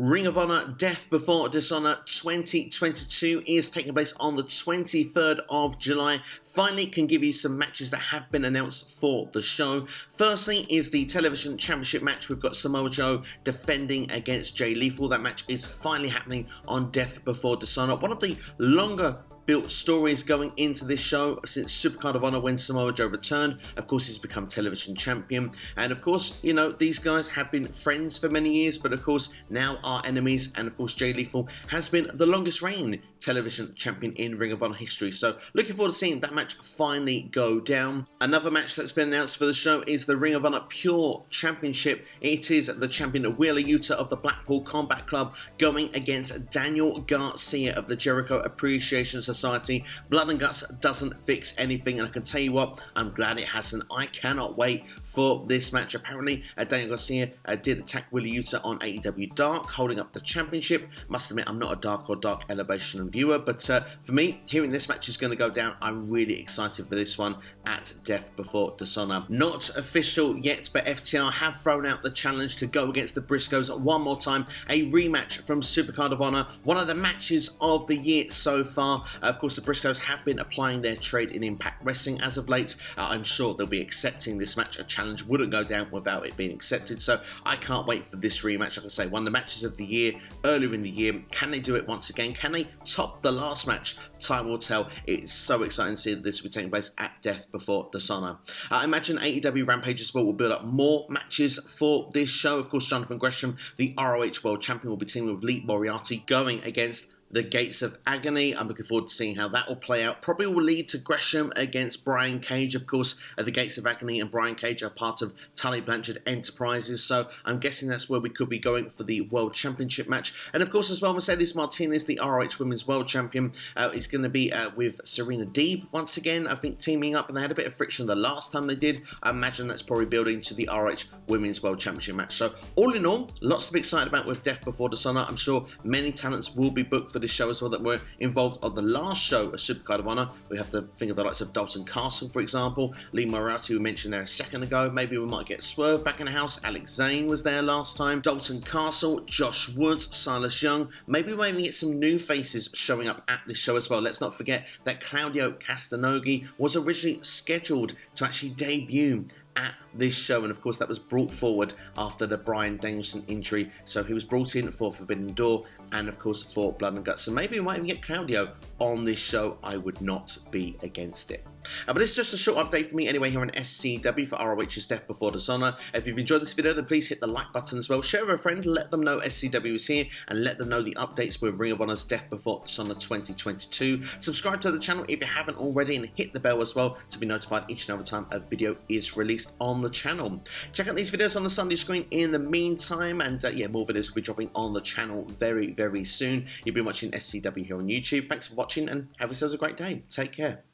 Ring of Honor Death Before Dishonor 2022 is taking place on the 23rd of July. Finally can give you some matches that have been announced for the show. Firstly is the television championship match. We've got Samoa Joe defending against Jay Lethal. That match is finally happening on Death Before Dishonor. One of the longer built stories going into this show since Supercard of Honor when Samoa Joe returned. Of course, he's become television champion. And of course, you know, these guys have been friends for many years, but of course, now are enemies. And of course, Jay Lethal has been the longest reigning television champion in Ring of Honor history. So looking forward to seeing that match finally go down. Another match that's been announced for the show is the Ring of Honor Pure Championship. It is the champion Wheeler Yuta of the Blackpool Combat Club going against Daniel Garcia of the Jericho Appreciation Society. Blood and Guts doesn't fix anything, and I can tell you what, I'm glad it hasn't. I cannot wait for this match. Apparently, Daniel Garcia did attack Wheeler Yuta on AEW Dark, holding up the championship. Must admit, I'm not a Dark or Dark Elevation viewer, but for me, hearing this match is going to go down, I'm really excited for this one at Death Before Dishonor. Not official yet, but FTR have thrown out the challenge to go against the Briscoes one more time. A rematch from Supercard of Honor, one of the matches of the year so far. Of course, the Briscoes have been applying their trade in Impact Wrestling as of late. I'm sure they'll be accepting this match. A challenge wouldn't go down without it being accepted, so I can't wait for this rematch. Like I say, one of the matches of the year earlier in the year. Can they do it once again? Can they top the last match? Time will tell. It's so exciting to see that this will be taking place at Death Before Dishonor. I imagine AEW Rampage as well will build up more matches for this show. Of course, Jonathan Gresham, the ROH World Champion, will be teaming with Lee Moriarty going against the Gates of Agony. I'm looking forward to seeing how that will play out. Probably will lead to Gresham against Brian Cage. Of course, the Gates of Agony and Brian Cage are part of Tully Blanchard Enterprises, so I'm guessing that's where we could be going for the World Championship match. And of course, as well, Mercedes Martinez, the ROH Women's World Champion, is going to be with Serena Deeb once again, I think, teaming up, and they had a bit of friction the last time they did. I imagine that's probably building to the ROH Women's World Championship match. So all in all, lots to be excited about with Death Before Dishonor. I'm sure many talents will be booked for this show as well that were involved on the last show of Supercard of Honor. We have to think of the likes of Dalton Castle, for example, Lee Moriarty, we mentioned there a second ago. Maybe we might get Swerve back in the house. Alex Zane was there last time. Dalton Castle, Josh Woods, Silas Young. Maybe we might even get some new faces showing up at this show as well. Let's not forget that Claudio Castagnoli was originally scheduled to actually debut at this show, and of course that was brought forward after the Bryan Danielson injury, so he was brought in for Forbidden Door and of course for Blood and Guts, so maybe we might even get Claudio on this show. I would not be against it. But this is just a short update for me anyway here on SCW for ROH's Death Before Dishonor. If you've enjoyed this video, then please hit the like button as well. Share with a friend, let them know SCW is here, and let them know the updates with Ring of Honor's Death Before Dishonor 2022. Subscribe to the channel if you haven't already, and hit the bell as well to be notified each and every time a video is released on the channel. Check out these videos on the Sunday screen in the meantime, and yeah, more videos will be dropping on the channel very, very soon. You've been watching SCW here on YouTube. Thanks for watching, and have yourselves a great day. Take care.